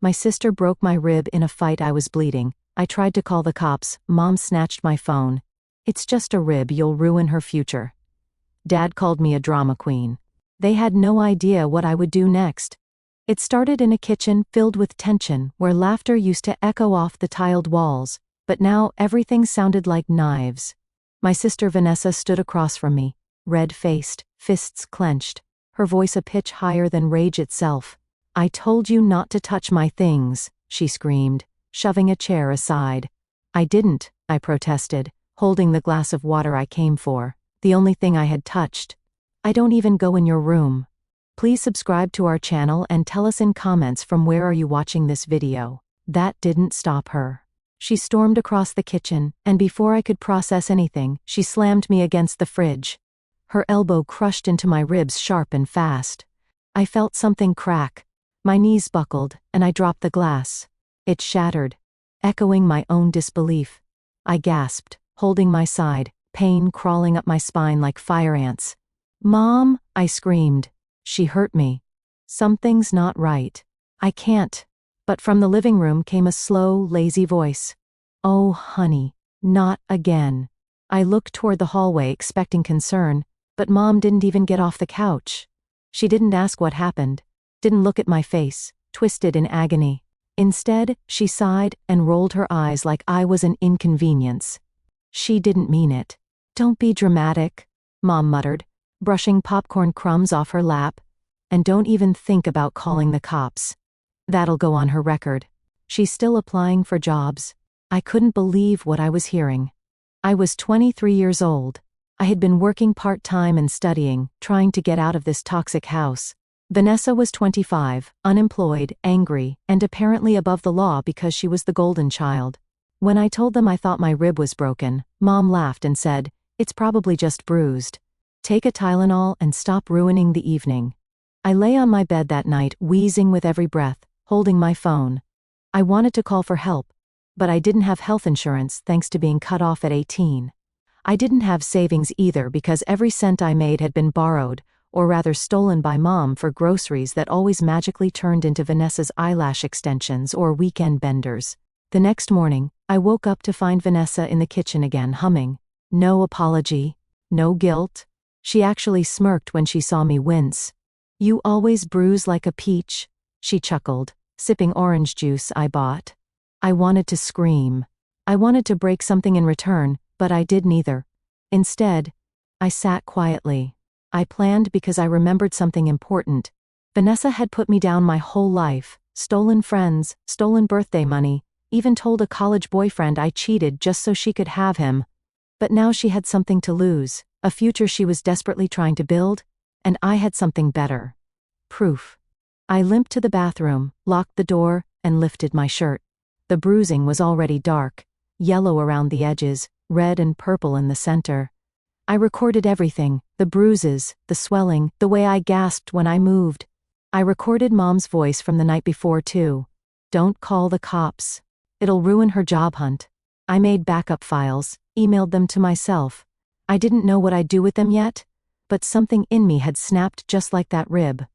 My sister broke my rib in a fight. I was bleeding. I tried to call the cops. Mom snatched my phone. It's just a rib, you'll ruin her future. Dad called me a drama queen. They had no idea what I would do next. It started in a kitchen filled with tension, where laughter used to echo off the tiled walls, but now everything sounded like knives. My sister Vanessa stood across from me, red-faced, fists clenched, her voice a pitch higher than rage itself. "I told you not to touch my things," she screamed, shoving a chair aside. "I didn't," I protested, holding the glass of water I came for, the only thing I had touched. "I don't even go in your room." Please subscribe to our channel and tell us in comments from where are you watching this video. That didn't stop her. She stormed across the kitchen, and before I could process anything, she slammed me against the fridge. Her elbow crushed into my ribs sharp and fast. I felt something crack. My knees buckled, and I dropped the glass. It shattered, echoing my own disbelief. I gasped, holding my side, pain crawling up my spine like fire ants. "Mom," I screamed. "She hurt me. Something's not right. I can't." But from the living room came a slow, lazy voice. "Oh, honey, not again." I looked toward the hallway expecting concern, but Mom didn't even get off the couch. She didn't ask what happened, didn't look at my face, twisted in agony. Instead, she sighed and rolled her eyes like I was an inconvenience. "She didn't mean it." "Don't be dramatic," Mom muttered, brushing popcorn crumbs off her lap. "And don't even think about calling the cops. That'll go on her record. She's still applying for jobs." I couldn't believe what I was hearing. I was 23 years old. I had been working part-time and studying, trying to get out of this toxic house. Vanessa was 25, unemployed, angry, and apparently above the law because she was the golden child. When I told them I thought my rib was broken, Mom laughed and said, "It's probably just bruised. Take a Tylenol and stop ruining the evening." I lay on my bed that night, wheezing with every breath, holding my phone. I wanted to call for help, but I didn't have health insurance thanks to being cut off at 18. I didn't have savings either because every cent I made had been borrowed, or rather stolen by Mom for groceries that always magically turned into Vanessa's eyelash extensions or weekend benders. The next morning, I woke up to find Vanessa in the kitchen again, humming. No apology, no guilt. She actually smirked when she saw me wince. "You always bruise like a peach," she chuckled, sipping orange juice I bought. I wanted to scream. I wanted to break something in return, but I did neither. Instead, I sat quietly. I planned because I remembered something important. Vanessa had put me down my whole life, stolen friends, stolen birthday money, even told a college boyfriend I cheated just so she could have him. But now she had something to lose, a future she was desperately trying to build, and I had something better. Proof. I limped to the bathroom, locked the door, and lifted my shirt. The bruising was already dark, yellow around the edges, red and purple in the center. I recorded everything, the bruises, the swelling, the way I gasped when I moved. I recorded Mom's voice from the night before too. "Don't call the cops. It'll ruin her job hunt." I made backup files, emailed them to myself. I didn't know what I'd do with them yet, but something in me had snapped just like that rib.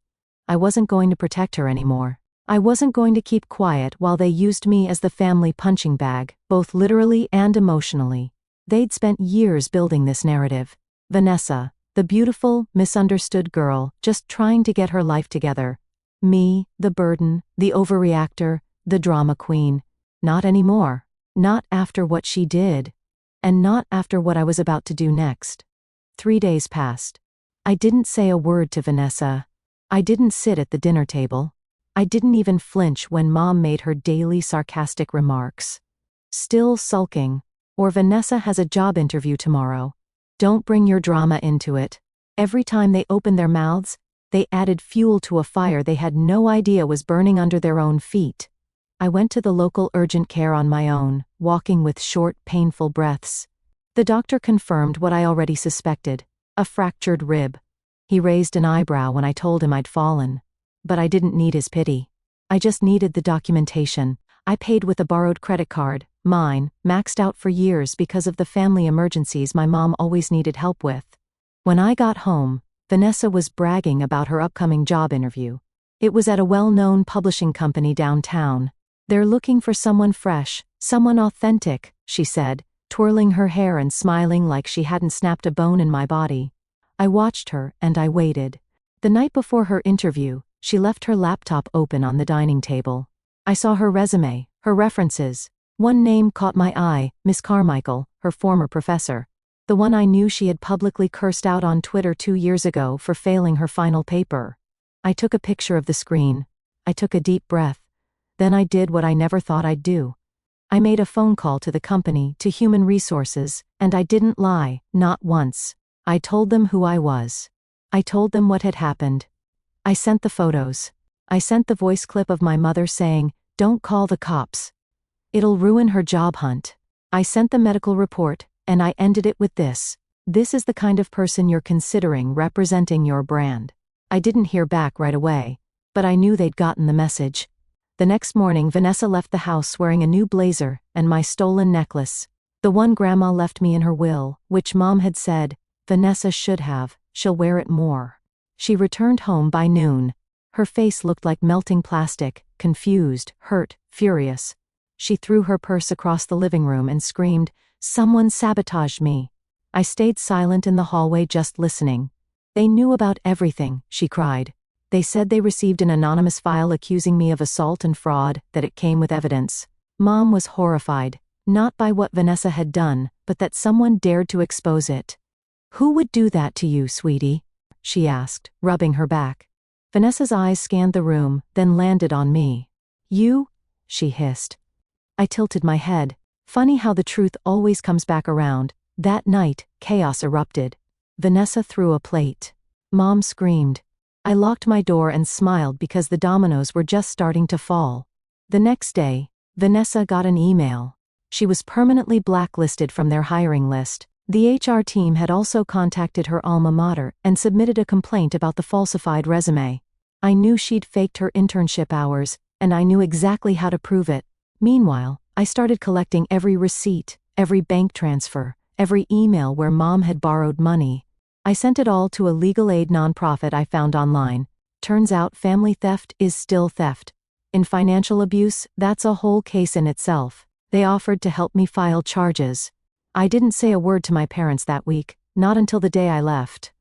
I wasn't going to protect her anymore. I wasn't going to keep quiet while they used me as the family punching bag, both literally and emotionally. They'd spent years building this narrative. Vanessa, the beautiful, misunderstood girl, just trying to get her life together. Me, the burden, the overreactor, the drama queen. Not anymore. Not after what she did. And not after what I was about to do next. 3 days passed. I didn't say a word to Vanessa. I didn't sit at the dinner table. I didn't even flinch when Mom made her daily sarcastic remarks. "Still sulking. Or Vanessa has a job interview tomorrow. Don't bring your drama into it." Every time they opened their mouths, they added fuel to a fire they had no idea was burning under their own feet. I went to the local urgent care on my own, walking with short, painful breaths. The doctor confirmed what I already suspected, a fractured rib. He raised an eyebrow when I told him I'd fallen. But I didn't need his pity. I just needed the documentation. I paid with a borrowed credit card, mine, maxed out for years because of the family emergencies my mom always needed help with. When I got home, Vanessa was bragging about her upcoming job interview. It was at a well-known publishing company downtown. "They're looking for someone fresh, someone authentic," she said, twirling her hair and smiling like she hadn't snapped a bone in my body. I watched her, and I waited. The night before her interview, she left her laptop open on the dining table. I saw her resume, her references. One name caught my eye, Miss Carmichael, her former professor. The one I knew she had publicly cursed out on Twitter 2 years ago for failing her final paper. I took a picture of the screen. I took a deep breath. Then I did what I never thought I'd do. I made a phone call to the company, to Human Resources, and I didn't lie, not once. I told them who I was. I told them what had happened. I sent the photos. I sent the voice clip of my mother saying, "Don't call the cops. It'll ruin her job hunt." I sent the medical report, and I ended it with this: "This is the kind of person you're considering representing your brand." I didn't hear back right away, but I knew they'd gotten the message. The next morning, Vanessa left the house wearing a new blazer and my stolen necklace. The one Grandma left me in her will, which Mom had said, "Vanessa should have, she'll wear it more." She returned home by noon. Her face looked like melting plastic, confused, hurt, furious. She threw her purse across the living room and screamed, "Someone sabotaged me." I stayed silent in the hallway, just listening. "They knew about everything," she cried. "They said they received an anonymous file accusing me of assault and fraud, that it came with evidence." Mom was horrified, not by what Vanessa had done, but that someone dared to expose it. "Who would do that to you, sweetie?" she asked, rubbing her back. Vanessa's eyes scanned the room, then landed on me. "You?" she hissed. I tilted my head. Funny how the truth always comes back around. That night, chaos erupted. Vanessa threw a plate. Mom screamed. I locked my door and smiled because the dominoes were just starting to fall. The next day, Vanessa got an email. She was permanently blacklisted from their hiring list. The HR team had also contacted her alma mater and submitted a complaint about the falsified resume. I knew she'd faked her internship hours, and I knew exactly how to prove it. Meanwhile, I started collecting every receipt, every bank transfer, every email where Mom had borrowed money. I sent it all to a legal aid nonprofit I found online. Turns out family theft is still theft. In financial abuse, that's a whole case in itself. They offered to help me file charges. I didn't say a word to my parents that week, not until the day I left.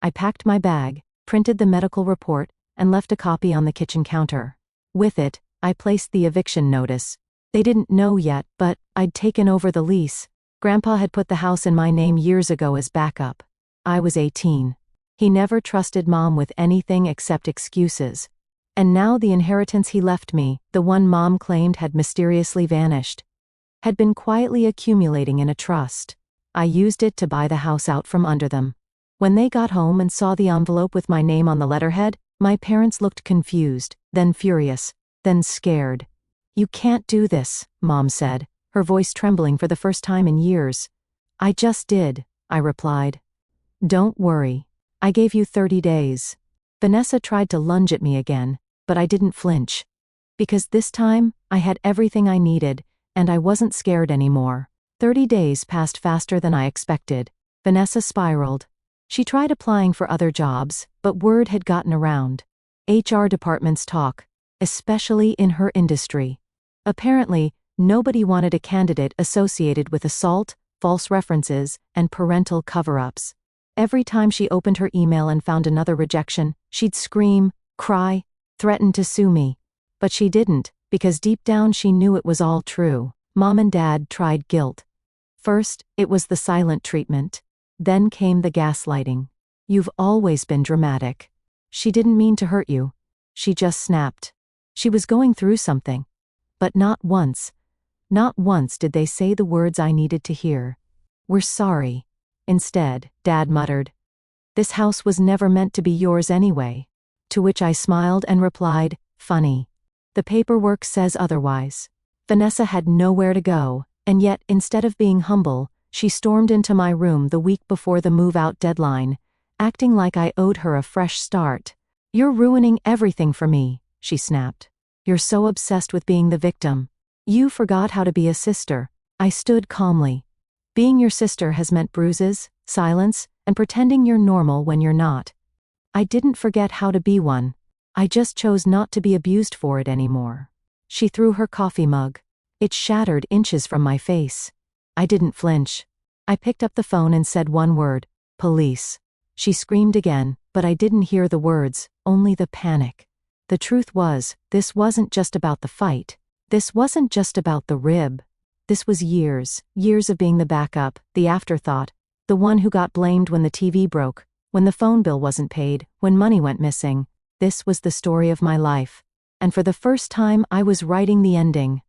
I packed my bag, printed the medical report, and left a copy on the kitchen counter. With it, I placed the eviction notice. They didn't know yet, but I'd taken over the lease. Grandpa had put the house in my name years ago as backup. I was 18. He never trusted Mom with anything except excuses. And now the inheritance he left me, the one Mom claimed had mysteriously vanished, had been quietly accumulating in a trust. I used it to buy the house out from under them. When they got home and saw the envelope with my name on the letterhead, my parents looked confused, then furious, then scared. "You can't do this," Mom said, her voice trembling for the first time in years. "I just did," I replied. "Don't worry. I gave you 30 days. Vanessa tried to lunge at me again, but I didn't flinch. Because this time, I had everything I needed, and I wasn't scared anymore. 30 days passed faster than I expected. Vanessa spiraled. She tried applying for other jobs, but word had gotten around. HR departments talk, especially in her industry. Apparently, nobody wanted a candidate associated with assault, false references, and parental cover-ups. Every time she opened her email and found another rejection, she'd scream, cry, threaten to sue me. But she didn't, because deep down she knew it was all true. Mom and Dad tried guilt. First, it was the silent treatment. Then came the gaslighting. "You've always been dramatic. She didn't mean to hurt you. She just snapped." She was going through something. But not once did they say the words I needed to hear. "We're sorry." Instead, Dad muttered, "This house was never meant to be yours anyway." To which I smiled and replied, "Funny. The paperwork says otherwise." Vanessa had nowhere to go, and yet, instead of being humble, she stormed into my room the week before the move-out deadline, acting like I owed her a fresh start. "You're ruining everything for me," she snapped. "You're so obsessed with being the victim. You forgot how to be a sister." I stood calmly. Being your sister has meant bruises, silence, and pretending you're normal when you're not. I didn't forget how to be one. I just chose not to be abused for it anymore. She threw her coffee mug. It shattered inches from my face. I didn't flinch. I picked up the phone and said one word, "Police." She screamed again, but I didn't hear the words, only the panic. The truth was, this wasn't just about the fight. This wasn't just about the rib. This was years of being the backup, the afterthought, the one who got blamed when the TV broke, when the phone bill wasn't paid, when money went missing. This was the story of my life. And for the first time I was writing the ending.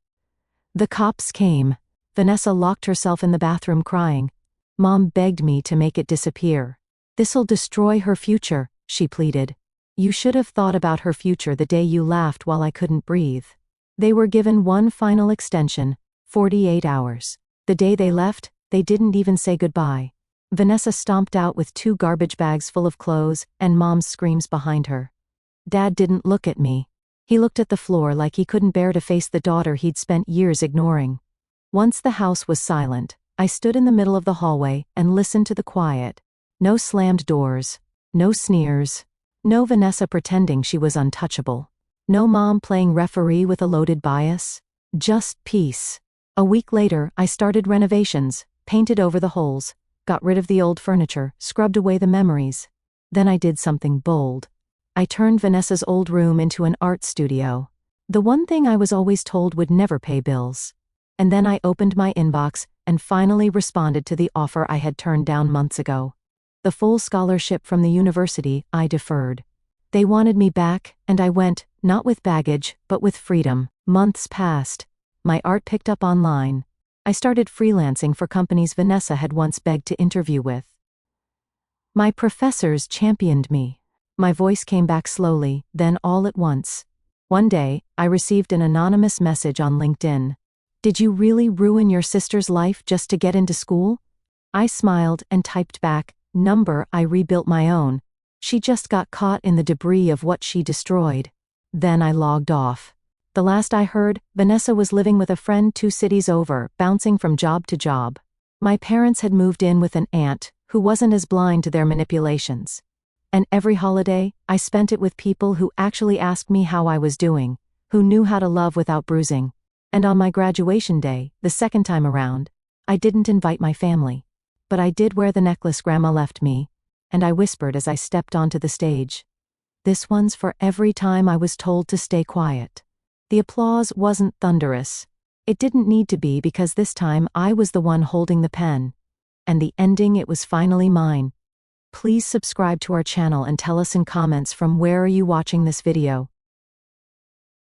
The cops came. Vanessa locked herself in the bathroom crying. Mom begged me to make it disappear. "This'll destroy her future," she pleaded. "You should have thought about her future the day you laughed while I couldn't breathe." They were given one final extension, 48 hours. The day they left, they didn't even say goodbye. Vanessa stomped out with 2 garbage bags full of clothes, and Mom's screams behind her. Dad didn't look at me. He looked at the floor like he couldn't bear to face the daughter he'd spent years ignoring. Once the house was silent, I stood in the middle of the hallway and listened to the quiet. No slammed doors. No sneers. No Vanessa pretending she was untouchable. No Mom playing referee with a loaded bias. Just peace. A week later, I started renovations, painted over the holes, got rid of the old furniture, scrubbed away the memories. Then I did something bold. I turned Vanessa's old room into an art studio. The one thing I was always told would never pay bills. And then I opened my inbox and finally responded to the offer I had turned down months ago. The full scholarship from the university I deferred. They wanted me back, and I went, not with baggage, but with freedom. Months passed. My art picked up online. I started freelancing for companies Vanessa had once begged to interview with. My professors championed me. My voice came back slowly, then all at once. One day, I received an anonymous message on LinkedIn. "Did you really ruin your sister's life just to get into school?" I smiled and typed back, "Number, I rebuilt my own. She just got caught in the debris of what she destroyed." Then I logged off. The last I heard, Vanessa was living with a friend 2 cities over, bouncing from job to job. My parents had moved in with an aunt, who wasn't as blind to their manipulations. And every holiday, I spent it with people who actually asked me how I was doing, who knew how to love without bruising. And on my graduation day, the second time around, I didn't invite my family. But I did wear the necklace Grandma left me, and I whispered as I stepped onto the stage. "This one's for every time I was told to stay quiet." The applause wasn't thunderous. It didn't need to be because this time I was the one holding the pen. And the ending, it was finally mine. Please subscribe to our channel and tell us in comments from where are you watching this video.